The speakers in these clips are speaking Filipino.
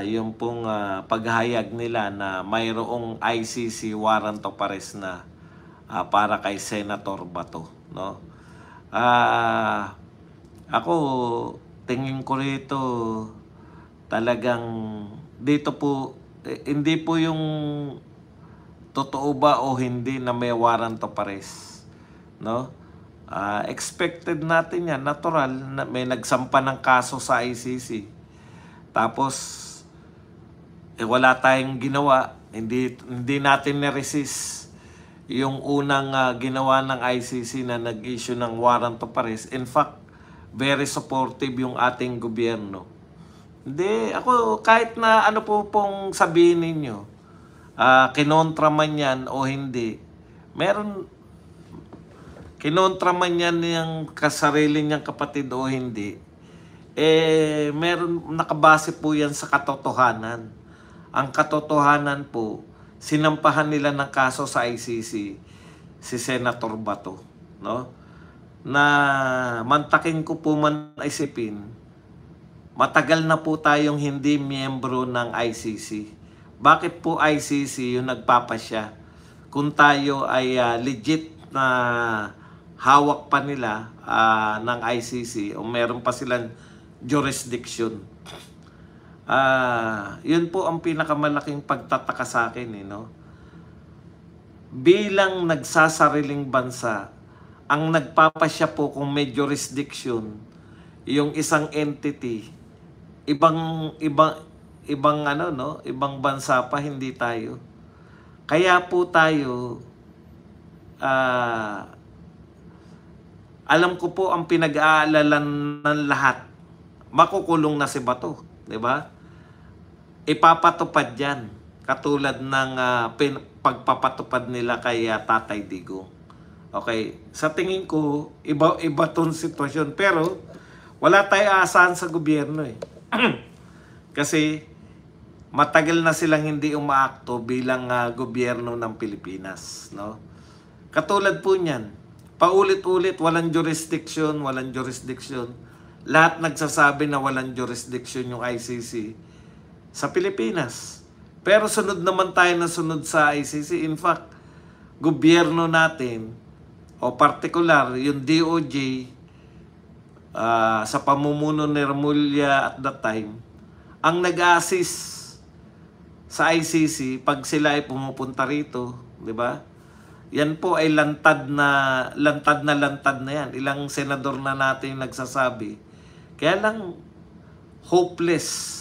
yung pong paghahayag nila na mayroong ICC warrant of arrest na para kay Senator Bato, no? Ako, tingin ko rito talagang dito po hindi po yung totoo ba o hindi na may warrant of arrest, no? Expected natin yan, natural na may nagsampa ng kaso sa ICC. Tapos wala tayong ginawa, hindi natin na-resist yung unang ginawa ng ICC na nag-issue ng warrant of arrest. In fact, very supportive yung ating gobyerno. Hindi, ako kahit na ano po pong sabihin ninyo, kinontra man yan o hindi, kinontra man yan yung kasarili niyang kapatid o hindi, meron, nakabase po yan sa katotohanan. Ang katotohanan po, sinampahan nila ng kaso sa ICC si Senator Bato, no? Na mantakin ko po man isipin, matagal na po tayong hindi miyembro ng ICC. Bakit po ICC yung nagpapasya kung tayo ay legit na hawak pa nila ng ICC o meron pa silang jurisdiction? Yun po ang pinakamalaking pagtataka sa akin, no? Bilang nagsasariling bansa, ang nagpapasya po kung may jurisdiction yung isang entity, ibang ano, no? Ibang bansa pa, hindi tayo. Kaya po tayo alam ko po ang pinag-aalalan ng lahat, makukulong na si Bato, di ba? Ipapatupad yan, katulad ng pagpapatupad nila kay Tatay Digong. Okay, sa tingin ko, iba tong sitwasyon. Pero, wala tayong asahan sa gobyerno eh. Kasi, matagal na silang hindi umaakto bilang gobyerno ng Pilipinas, no? Katulad po niyan, paulit-ulit, walang jurisdiction. Lahat nagsasabi na walang jurisdiction yung ICC sa Pilipinas. Pero sunod naman tayo na sunod sa ICC. In fact, gobyerno natin, o particular, yung DOJ, sa pamumuno ni Remulla at that time, ang nag-assist sa ICC pag sila ay pumupunta rito, di ba? Yan po ay lantad na yan. Ilang senador na natin nagsasabi. Kaya lang, hopeless.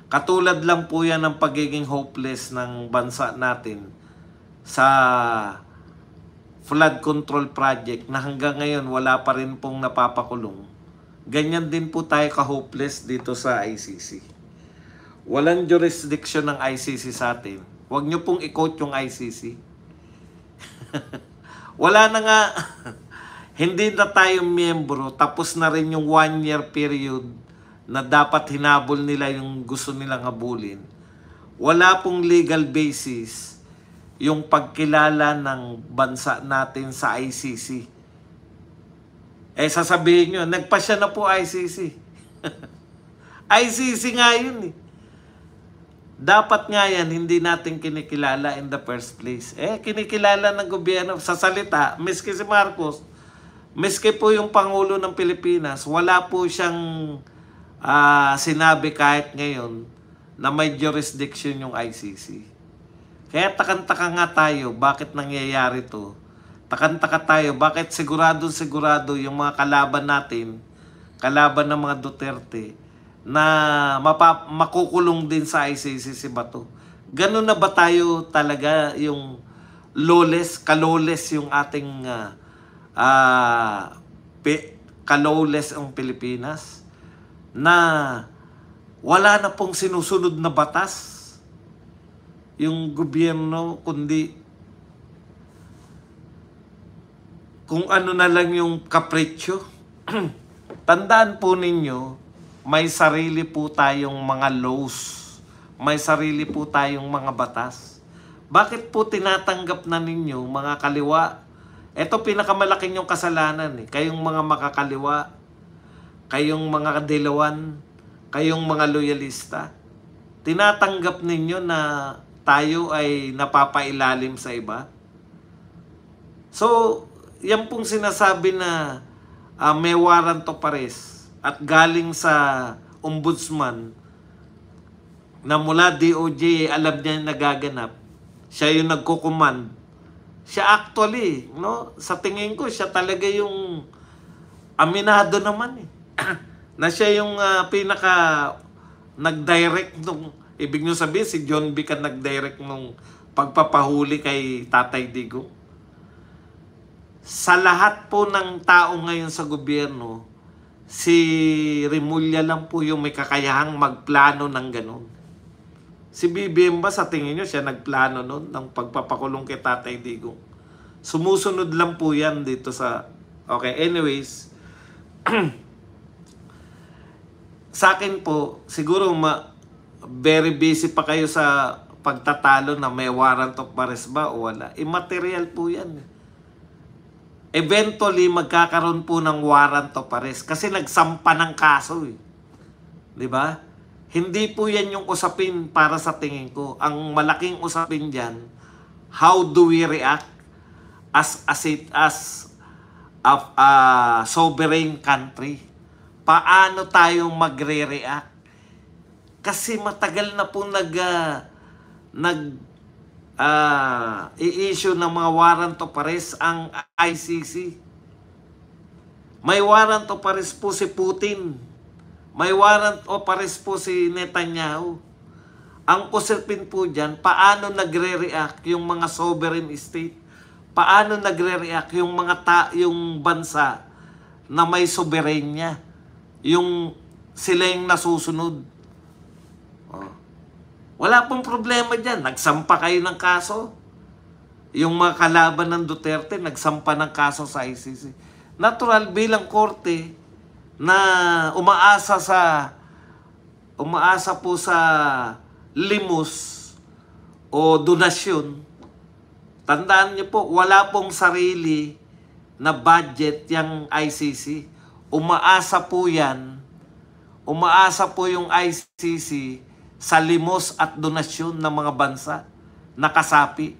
Katulad lang po yan ng pagiging hopeless ng bansa natin sa flood control project na hanggang ngayon wala pa rin pong napapakulong. Ganyan din po tayo ka-hopeless dito sa ICC. Walang jurisdiction ng ICC sa atin. Huwag nyo pong i-quote yung ICC. Wala na nga. Hindi na tayo miyembro. Tapos na rin yung 1-year period na dapat hinabol nila yung gusto nilang habulin. Wala pong legal basis yung pagkilala ng bansa natin sa ICC. Sasabihin nyo, nagpasya na po ICC. ICC nga yun eh. Dapat nga yan, hindi natin kinikilala in the first place. Kinikilala ng gobyerno sa salita, miski si Marcos, miski po yung Pangulo ng Pilipinas, wala po siyang sinabi kahit ngayon na may jurisdiction yung ICC. Kaya takantaka nga tayo, bakit nangyayari to? Takantaka tayo, bakit sigurado yung mga kalaban natin, kalaban ng mga Duterte, na makukulong din sa ICC si Bato. Ganun na ba tayo talaga yung kalawless yung ating kalawless ang Pilipinas na wala na pong sinusunod na batas yung gobyerno, kundi kung ano na lang yung kapritsyo. Tandaan po ninyo, may sarili po tayong mga laws. May sarili po tayong mga batas. Bakit po tinatanggap na ninyo, mga kaliwa? Ito pinakamalaking yung kasalanan eh. Kayong mga makakaliwa, kayong mga dilawan, kayong mga loyalista. Tinatanggap ninyo na tayo ay napapailalim sa iba? So, yan pong sinasabi na may warrant of arrest at galing sa ombudsman na mula DOJ alam niya yung nagaganap, siya yung nagko-command. Siya actually, no, sa tingin ko, siya talaga yung aminado naman eh. Na siya yung pinaka nag-direct nung, ibig nyo sabihin, si John B. ka nag-direct nung pagpapahuli kay Tatay Digong. Sa lahat po ng tao ngayon sa gobyerno, si Remulla lang po yung may kakayahang magplano ng ganun. Si BBM ba sa tingin nyo siya nagplano nun ng pagpapakulong kay Tatay Digong? Sumusunod lang po yan dito sa... Okay, anyways. Sa akin po, siguro very busy pa kayo sa pagtatalo na may warrant of arrest ba o wala. Immaterial po yan. Eventually, magkakaroon po ng warrant of arrest kasi nagsampa ng kaso eh. Di ba? Hindi po yan yung usapin para sa tingin ko. Ang malaking usapin dyan, how do we react as a sovereign country? Paano tayong magre-react? Kasi matagal na po i-issue ng mga warrant of arrest ang ICC. May warrant of arrest po si Putin. May warrant of arrest po si Netanyahu. Ang usapin po dyan, paano nagre-react yung mga sovereign state? Paano nagre-react yung yung bansa na may soberenya? Yung sila yung nasusunod. Oh. Wala pong problema dyan. Nagsampa kayo ng kaso. Yung mga kalaban ng Duterte, nagsampa ng kaso sa ICC. Natural bilang korte na umaasa po sa limos o donasyon. Tandaan niyo po, wala pong sarili na budget yung ICC. Umaasa po yung ICC sa limos at donasyon ng mga bansa na kasapi.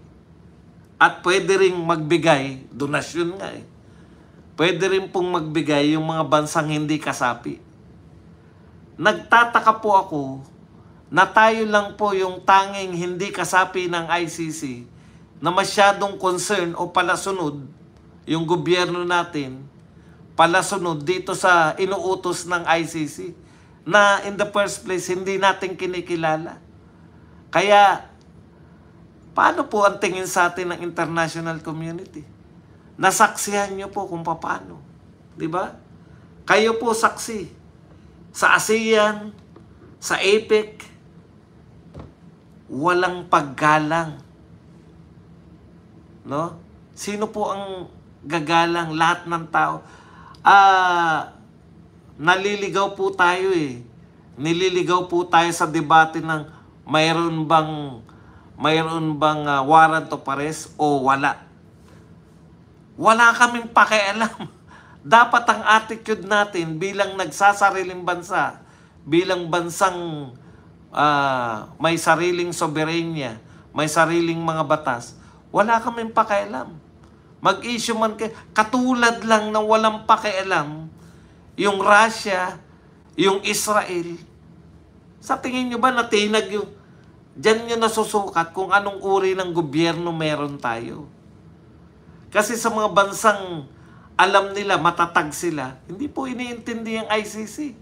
At pwede ring magbigay, donasyon nga eh. Pwede rin pong magbigay yung mga bansang hindi kasapi. Nagtataka po ako na tayo lang po yung tanging hindi kasapi ng ICC na masyadong concern o palasunod yung gobyerno natin, palasunod dito sa inuutos ng ICC na in the first place hindi natin kinikilala. Kaya, paano po ang tingin sa atin ng international community? Nasaksihan nyo po kung paano. Diba? Kayo po saksi. Sa ASEAN, sa APEC, walang paggalang. No? Sino po ang gagalang? Lahat ng tao. Naliligaw po tayo eh. Nililigaw po tayo sa debate ng mayroon bang warrant of arrest o wala. Wala kaming pakialam. Dapat ang attitude natin bilang nagsasariling bansa, bilang bansang may sariling soberenya, may sariling mga batas, wala kaming pakialam. Mag-issue man kayo. Katulad lang na walang pakialam yung Russia, yung Israel. Sa tingin nyo ba natinag yung... Diyan nyo nasusukat kung anong uri ng gobyerno meron tayo. Kasi sa mga bansang alam nila, matatag sila, hindi po iniintindi ang ICC.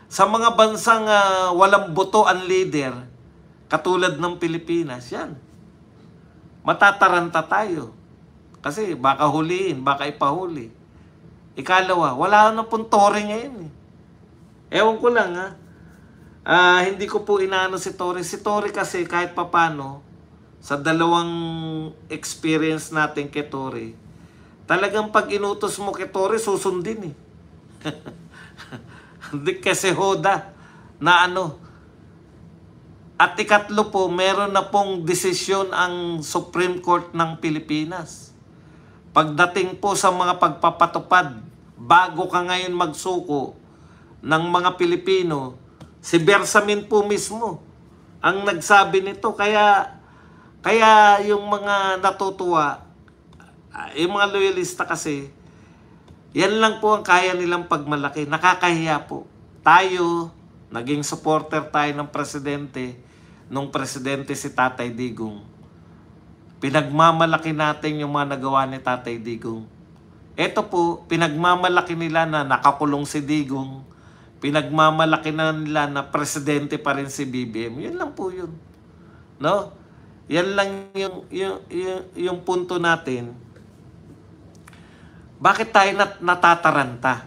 Sa mga bansang walang boto ang leader, katulad ng Pilipinas, yan. Matataranta tayo. Kasi baka huliin, baka ipahuli. Ikalawa, wala na pong Tory ngayon eh. Ewan ko lang hindi ko po inaano si Tory. Si Tory kasi kahit papano, sa dalawang experience natin kay Tory, talagang pag inutos mo kay Tory, susundin eh. Hindi kasi hoda na ano. At ikatlo po, meron na pong desisyon ang Supreme Court ng Pilipinas. Pagdating po sa mga pagpapatupad, bago ka ngayon magsuko ng mga Pilipino Si Bersamin po mismo ang nagsabi nito. Kaya yung mga natutuwa, yung mga loyalista kasi, yan lang po ang kaya nilang pagmalaki. Nakakahiya po. Tayo, naging supporter tayo ng presidente, nung presidente si Tatay Digong. Pinagmamalaki natin yung mga nagawa ni Tatay Digong. Ito po, pinagmamalaki nila na nakakulong si Digong. Pinagmamalaki na nila na presidente pa rin si BBM. Yun lang po yun. No? Yan lang yung punto natin. Bakit tayo natataranta?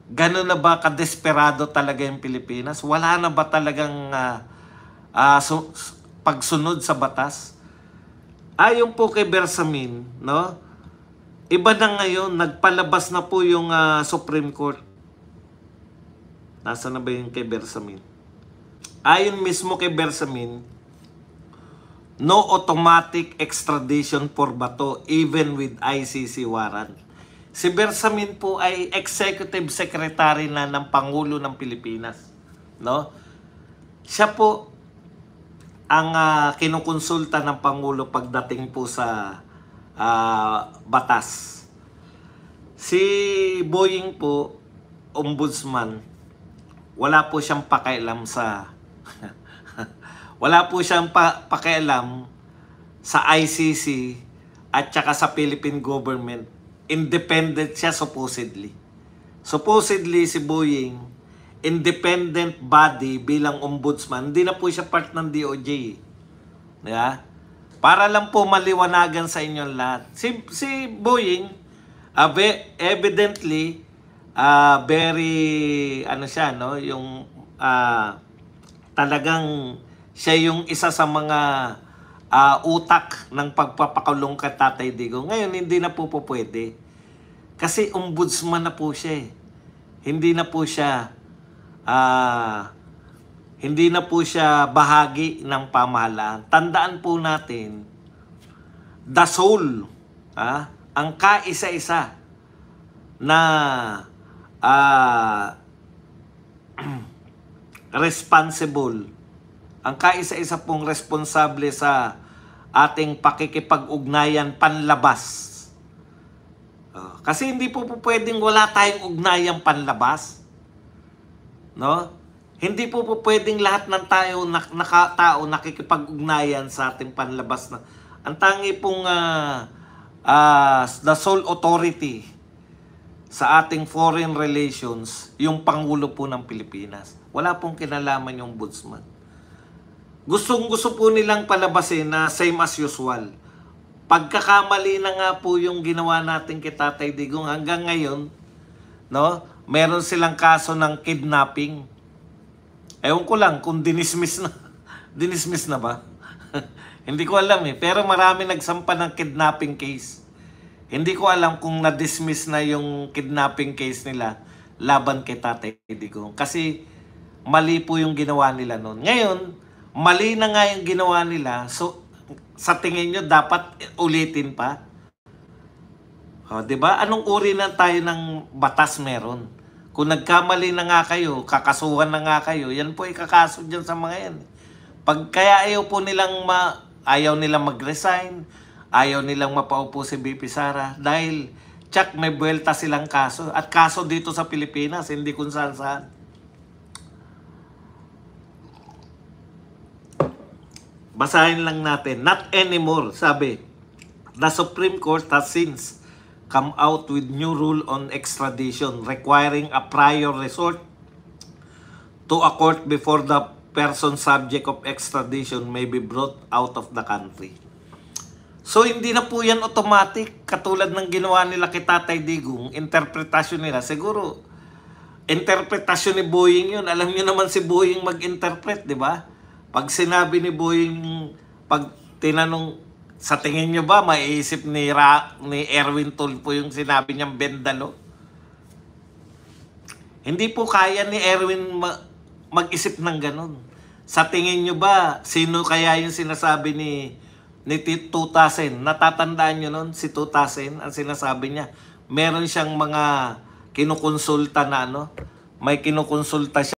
Ganun na ba kadesperado talaga yung Pilipinas? Wala na ba talagang pagsunod sa batas? Ayon po kay Bersamin, no? Iba na ngayon, nagpalabas na po yung Supreme Court. Nasaan na ba yung kay Bersamin? Ayon mismo kay Bersamin, no automatic extradition for Bato even with ICC warrant. Si Bersamin po ay Executive Secretary na ng Pangulo ng Pilipinas. No? Siya po ang kinukonsulta ng Pangulo pagdating po sa batas. Si Boying po, ombudsman, wala po siyang pakialam sa wala po siyang pakialam sa ICC at saka sa Philippine government. Independent siya supposedly. Supposedly si Boying, independent body bilang ombudsman. Hindi na po siya part ng DOJ. Yeah? Para lang po maliwanagan sa inyo lahat. Si Boying, evidently, very, ano siya, no? Yung, talagang, siya yung isa sa mga utak ng pagpapakulong kay Tatay Digong. Ngayon, hindi na po pwede. Kasi ombudsman na po siya eh. Hindi na po siya bahagi ng pamahalaan. Tandaan po natin, the soul, ang kaisa-isa na responsible, ang kaisa-isa pong responsable sa ating pakikipag-ugnayan panlabas. Kasi hindi po pwedeng wala tayong ugnayang panlabas. No? Hindi po pwedeng lahat ng tao nakikipag-ugnayan sa ating panlabas. Ang tangi pong the sole authority sa ating foreign relations, yung Pangulo po ng Pilipinas. Wala pong kinalaman yung ombudsman. Gustong-gusto po nilang palabasin na same as usual. Pagkakamali na nga po yung ginawa natin kay Tatay Digong hanggang ngayon, no? Meron silang kaso ng kidnapping. Ewan ko lang kung dinismiss na. Dinismiss na ba? Hindi ko alam eh. Pero marami nagsampa ng kidnapping case. Hindi ko alam kung na-dismiss na yung kidnapping case nila laban kay Tatay Digong. Kasi mali po yung ginawa nila noon. Ngayon, mali na nga yung ginawa nila. So, sa tingin nyo, dapat ulitin pa? Diba? Anong uri na tayo ng batas meron? Kung nagkamali na nga kayo, kakasuhan na nga kayo, yan po ikakaso dyan sa mga yan. Pag kaya ayaw nilang mag-resign, ayaw nilang mapaupo si BP Sara, dahil tsak may buwelta silang kaso. At kaso dito sa Pilipinas, hindi kung saan-saan. Basahin lang natin. Not anymore, sabi. The Supreme Court has since come out with new rule on extradition requiring a prior resort to a court before the person subject of extradition may be brought out of the country. So hindi na po yan automatic katulad ng ginawa nila kay Tatay Digong. Interpretasyon nila. Siguro, interpretasyon ni Boying yun. Alam niyo naman si Boying mag-interpret, di ba? Pag sinabi ni Boying, pag tinanong, sa tingin nyo ba, maiisip ni Erwin Tulfo yung sinabi niyang bendalo? Hindi po kaya ni Erwin mag-isip ng ganun. Sa tingin nyo ba, sino kaya yung sinasabi ni Tutasen? Natatandaan nyo nun, si Tutasen, ang sinasabi niya, meron siyang mga kinukonsulta na may kinukonsulta siya.